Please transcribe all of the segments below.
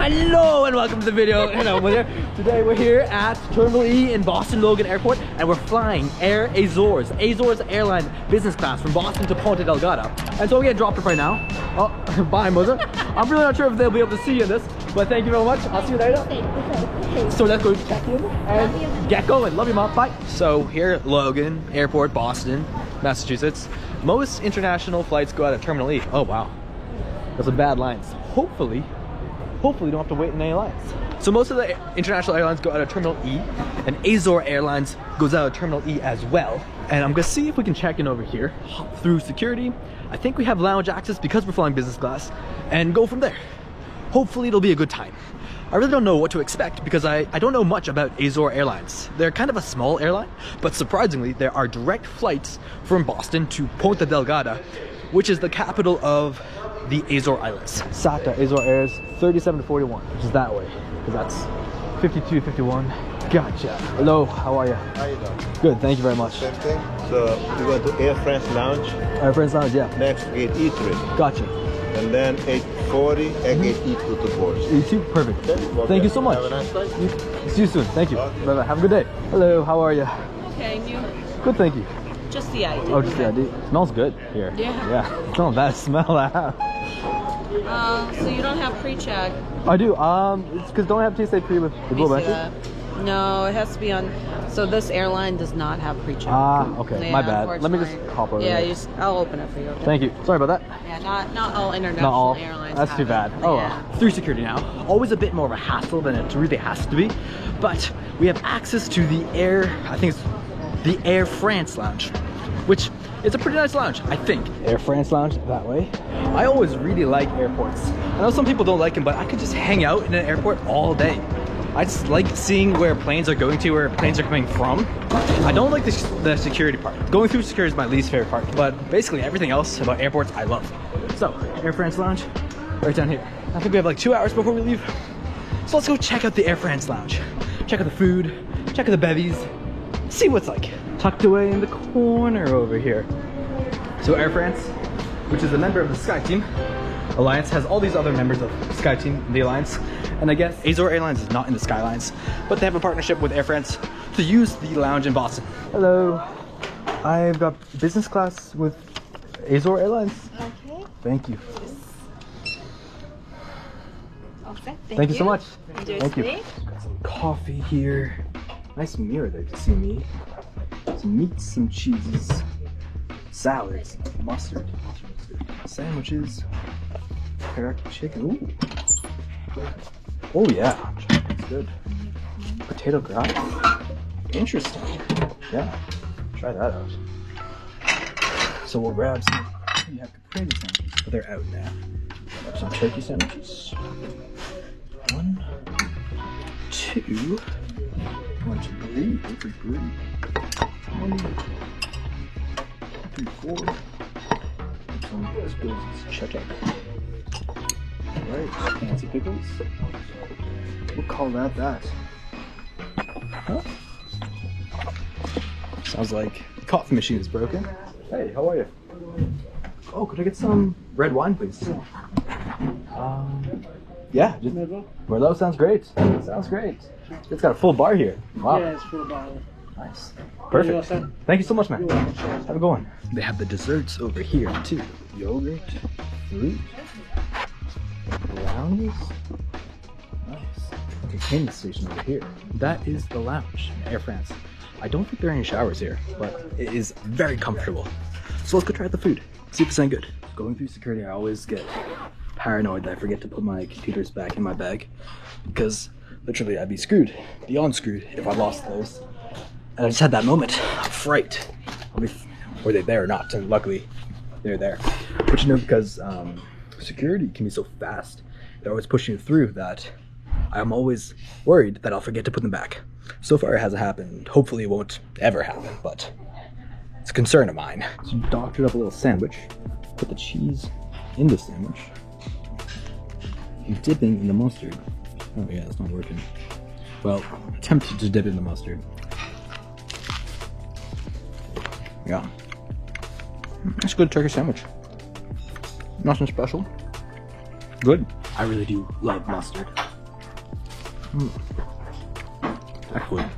Hello and welcome to the video. Hello, today we're here at Terminal E in Boston Logan Airport and we're flying Air Azores Airline business class from Boston to Ponta Delgada. And so we're getting dropped off right now. Oh, bye mother. I'm really not sure if they'll be able to see you in this, but thank you very much. I'll see you later. So let's go check in and get going. Love you, mom. Bye. So here at Logan Airport, Boston, Massachusetts, most international flights go out of Terminal E. Oh wow, that's some bad lines. Hopefully you don't have to wait in any lines. So most of the international airlines go out of Terminal E, and Azor Airlines goes out of Terminal E as well. And I'm gonna see if we can check in over here, hop through security. I think we have lounge access because we're flying business class, and go from there. Hopefully it'll be a good time. I really don't know what to expect because I don't know much about Azor Airlines. They're kind of a small airline, but surprisingly there are direct flights from Boston to Ponta Delgada, which is the capital of the Azor Islands. SATA Azor Airs 37 to 41, which is that way, because that's 52, 51. Gotcha. Hello, how are you? How you doing? Good, thank you very much. Same thing. So you go to Air France Lounge. Air France Lounge, yeah. Next gate E3. Gotcha. And then 840 and gate E2 to board. E2, perfect. Okay. Thank you so much. Have a nice flight. See you soon. Thank you. Okay. Bye bye. Have a good day. Hello, how are you? Okay, and you? Good, thank you. Just the ID. Oh, just the ID. It smells good here. Yeah. Yeah. It's not a bad smell I have. So you don't have pre-check. I do. It's because don't I have TSA pre with the Global Entry? No, it has to be on. So this airline does not have pre-check. Ah, okay. Yeah, my bad. Let me just unfortunately. hop over Yeah, there. I'll open it for you. Okay? Thank you. Sorry about that. Yeah, not all international Not all. airlines. That's have too it. bad. Oh, Yeah. well. Through security now. Always a bit more of a hassle than it really has to be. But we have access to the I think it's the Air France Lounge, which is a pretty nice lounge, I think. Air France Lounge, that way. I always really like airports. I know some people don't like them, but I could just hang out in an airport all day. I just like seeing where planes are going to, where planes are coming from. I don't like the security part. Going through security is my least favorite part, but basically everything else about airports I love. So, Air France Lounge, right down here. I think we have like 2 hours before we leave. So let's go check out the Air France Lounge. Check out the food, check out the bevies, see what's like. Tucked away in the corner over here. So Air France, which is a member of the SkyTeam Alliance, has all these other members of SkyTeam, the Alliance. And I guess Azor Airlines is not in the Skylines, but they have a partnership with Air France to use the lounge in Boston. Hello, I've got business class with Azor Airlines. Okay. Thank you. All set. Thank you so much. Enjoy Thank you. stay. Got some coffee here. Nice mirror there to see me. Some meats, some cheeses, salads, mustard, sandwiches, teriyaki chicken. Ooh. Oh yeah, that's good. Potato gratin. Interesting. Yeah, try that out. So we'll grab some. We have caprese sandwiches, but they're out now. Grab some turkey sandwiches. 1, 2. Want to breathe? Breathe. 1, 2, 4. Some check out. Alright, fancy pickles. We'll call that. Huh? Sounds like the coffee machine is broken. Hey, how are you? Oh, could I get some red wine, please? Yeah, just Merlot sounds great. Sounds great. It's got a full bar here. Wow. Yeah, it's full bar. Nice. Perfect. Thank you so much, man. Have a good one. They have the desserts over here too. Yogurt, fruit, brownies. Nice. Entertainment station over here. That is the lounge in Air France. I don't think there are any showers here, but it is very comfortable. So let's go try out the food. See if it's any good. Going through security, I always get paranoid that I forget to put my computers back in my bag because literally I'd be screwed, beyond screwed, if I lost those. And I just had that moment of fright. Were they there or not? And luckily, they're there. But you know, because security can be so fast, they're always pushing you through that I'm always worried that I'll forget to put them back. So far it hasn't happened. Hopefully it won't ever happen, but it's a concern of mine. So doctored up a little sandwich. Put the cheese in the sandwich. You're dipping in the mustard. Oh yeah, that's not working. Well, attempted to dip in the mustard. Yeah. It's a good turkey sandwich. Nothing special. Good. I really do love mustard. Excellent.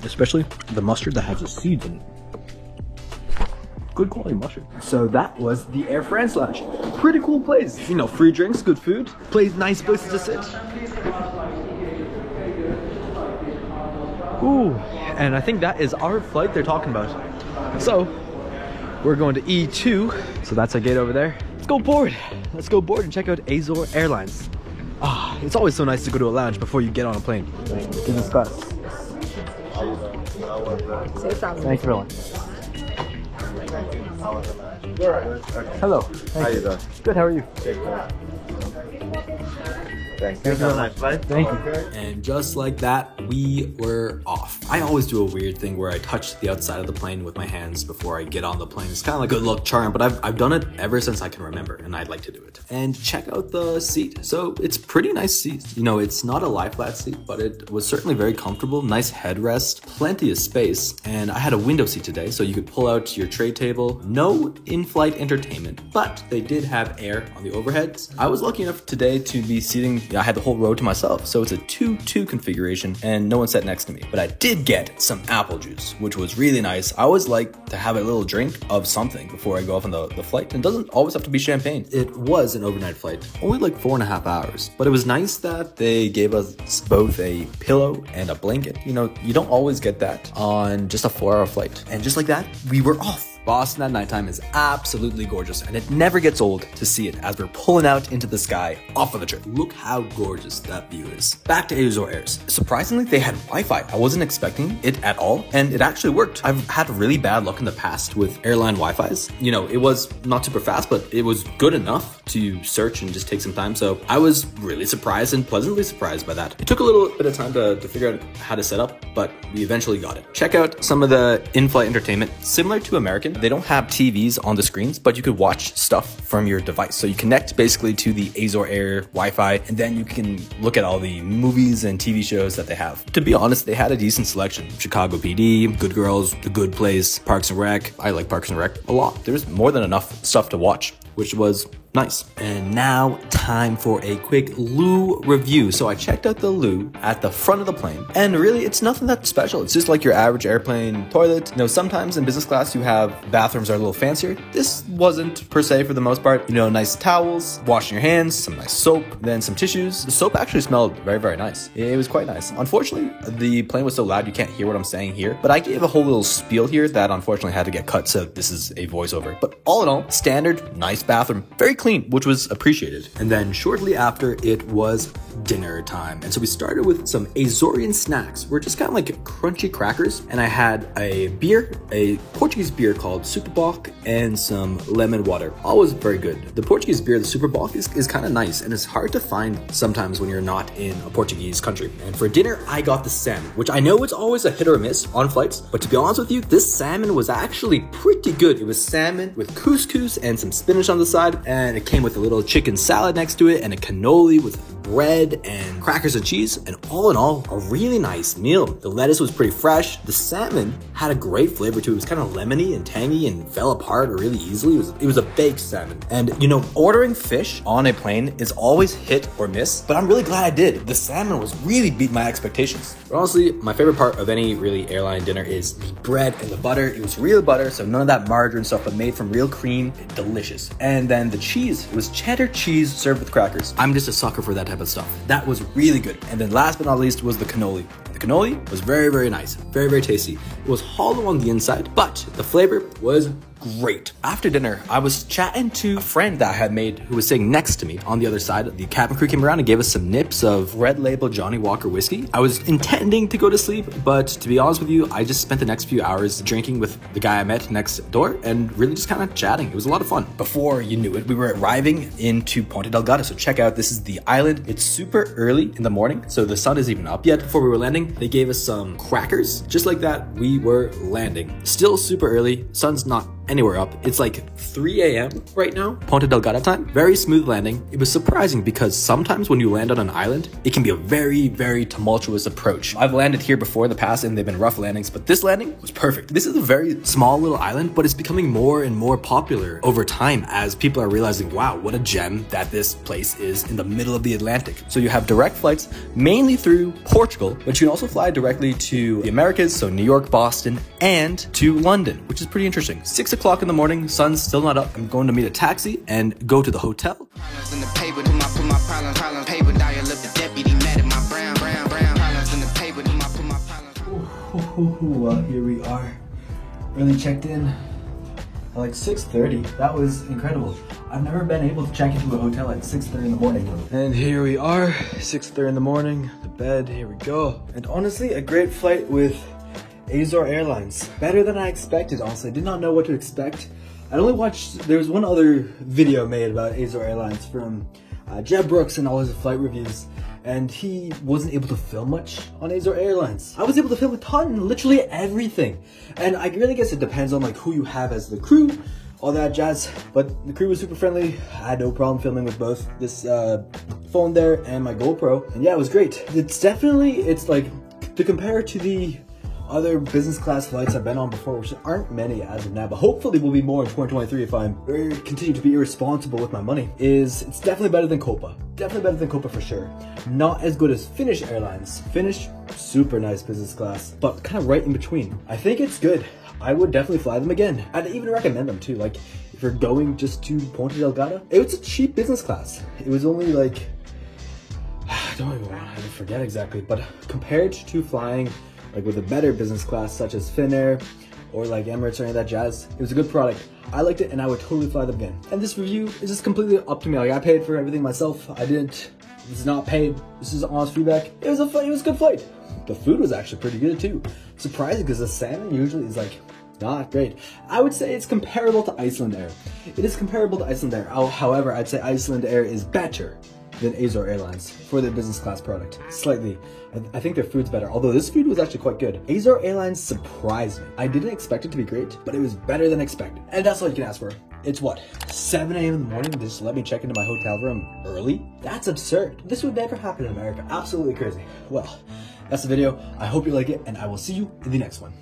Especially the mustard that has the seeds in it. Good quality mustard. So that was the Air France Lounge. Pretty cool place. You know, free drinks, good food, nice places to sit. Ooh, and I think that is our flight they're talking about. So we're going to E2. So that's our gate over there. Let's go board. Let's go board and check out Azor Airlines. Ah, it's always so nice to go to a lounge before you get on a plane. Business class. Thank you very much. Hello. How you doing? Good, how are you? Thank you. Have a nice flight. Thank you. And just like that, we were off. I always do a weird thing where I touch the outside of the plane with my hands before I get on the plane. It's kind of like a good luck charm, but I've done it ever since I can remember, and I'd like to do it. And check out the seat. So it's pretty nice seat. You know, it's not a lie flat seat, but it was certainly very comfortable. Nice headrest, plenty of space, and I had a window seat today, so you could pull out your tray table. No in-flight entertainment, but they did have air on the overheads. I was lucky enough today to be seating, I had the whole row to myself, so it's a 2-2 configuration, and no one sat next to me. But I did get some apple juice, which was really nice. I always like to have a little drink of something before I go off on the flight, and it doesn't always have to be champagne. It was an overnight flight, only like 4.5 hours, but it was nice that they gave us both a pillow and a blanket. You know, you don't always get that on just a 4-hour flight. And just like that, we were off. Boston at nighttime is absolutely gorgeous, and it never gets old to see it as we're pulling out into the sky off of the trip. Look how gorgeous that view is. Back to Azor Airs. Surprisingly, they had Wi-Fi. I wasn't expecting it at all, and it actually worked. I've had really bad luck in the past with airline Wi-Fis. You know, it was not super fast, but it was good enough to search and just take some time. So I was really surprised and pleasantly surprised by that. It took a little bit of time to figure out how to set up, but we eventually got it. Check out some of the in-flight entertainment. Similar to American, they don't have TVs on the screens, but you could watch stuff from your device. So you connect basically to the Azor Air Wi-Fi, and then you can look at all the movies and TV shows that they have. To be honest, they had a decent selection. Chicago PD, Good Girls, The Good Place, Parks and Rec. I like Parks and Rec a lot. There's more than enough stuff to watch, which was nice. And now time for a quick loo review. So I checked out the loo at the front of the plane, and really it's nothing that special. It's just like your average airplane toilet. You know, sometimes in business class you have bathrooms that are a little fancier. This wasn't per se for the most part. You know, nice towels, washing your hands, some nice soap, then some tissues. The soap actually smelled very, very nice. It was quite nice. Unfortunately, the plane was so loud you can't hear what I'm saying here, but I gave a whole little spiel here that unfortunately had to get cut, so this is a voiceover. But all in all, standard, nice bathroom, very clean, which was appreciated. And then shortly after, it was dinner time. And so we started with some Azorian snacks. We're just kind of like crunchy crackers. And I had a beer, a Portuguese beer called Superboc, and some lemon water. All was very good. The Portuguese beer, the Superboc, is kind of nice, and it's hard to find sometimes when you're not in a Portuguese country. And for dinner, I got the salmon, which I know it's always a hit or miss on flights, but to be honest with you, this salmon was actually pretty good. It was salmon with couscous and some spinach on the side, and it came with a little chicken salad next to it and a cannoli with bread and crackers and cheese, and all in all, a really nice meal. The lettuce was pretty fresh. The salmon had a great flavor too. It was kind of lemony and tangy and fell apart really easily. It was a baked salmon. And you know, ordering fish on a plane is always hit or miss, but I'm really glad I did. The salmon was really beat my expectations. But honestly, my favorite part of any really airline dinner is the bread and the butter. It was real butter, so none of that margarine stuff, but made from real cream. Delicious. And then the cheese was cheddar cheese served with crackers. I'm just a sucker for that type of stuff. That was really good. And then last but not least was the cannoli. The cannoli was very, very nice. Very, very tasty. It was hollow on the inside, but the flavor was great. After dinner, I was chatting to a friend that I had made who was sitting next to me on the other side. The cabin crew came around and gave us some nips of Red Label Johnny Walker whiskey. I was intending to go to sleep, but to be honest with you, I just spent the next few hours drinking with the guy I met next door and really just kind of chatting. It was a lot of fun. Before you knew it, we were arriving into Ponta Delgada. So check out, this is the island. It's super early in the morning, so the sun isn't even up yet. Before we were landing, they gave us some crackers. Just like that, we were landing. Still super early. Sun's not anywhere up. It's like 3 a.m. right now, Ponta Delgada time. Very smooth landing. It was surprising because sometimes when you land on an island, it can be a very, very tumultuous approach. I've landed here before in the past and they've been rough landings, but this landing was perfect. This is a very small little island, but it's becoming more and more popular over time as people are realizing, wow, what a gem that this place is in the middle of the Atlantic. So you have direct flights mainly through Portugal, but you can also fly directly to the Americas, so New York, Boston, and to London, which is pretty interesting. 6 o'clock in the morning, sun's still not up. I'm going to meet a taxi and go to the hotel. Well, here we are. Really checked in at like 6:30. That was incredible. I've never been able to check into a hotel at 6:30 in the morning. And here we are, 6:30 in the morning, the bed, here we go. And honestly, a great flight with Azor Airlines. Better than I expected, honestly. I did not know what to expect. I only watched, there was one other video made about Azor Airlines from Jeb Brooks and all his flight reviews. And he wasn't able to film much on Azor Airlines. I was able to film a ton, literally everything. And I really guess it depends on like who you have as the crew, all that jazz. But the crew was super friendly. I had no problem filming with both this phone there and my GoPro. And yeah, it was great. It's definitely, it's like, to compare to the other business class flights I've been on before, which aren't many as of now, but hopefully will be more in 2023 if I continue to be irresponsible with my money, it's definitely better than Copa. Definitely better than Copa for sure. Not as good as Finnish Airlines. Finnish, super nice business class, but kind of right in between. I think it's good. I would definitely fly them again. I'd even recommend them too. Like if you're going just to Ponta Delgada, it was a cheap business class. It was only like, I don't even want to forget exactly, but compared to flying like with a better business class such as Finnair or like Emirates or any of that jazz, it was a good product. I liked it and I would totally fly them again. And this review is just completely up to me. Like I paid for everything myself. This is not paid. This is honest feedback. It was a good flight. The food was actually pretty good too. Surprising because the salmon usually is like not great. I would say it's comparable to Iceland Air. It is comparable to Iceland Air. However, I'd say Iceland Air is better than Azor Airlines for their business class product. Slightly. I think their food's better, although this food was actually quite good. Azor Airlines surprised me. I didn't expect it to be great, but it was better than expected. And that's all you can ask for. It's what, 7 a.m. in the morning? They just let me check into my hotel room early? That's absurd. This would never happen in America. Absolutely crazy. Well, that's the video. I hope you like it, and I will see you in the next one.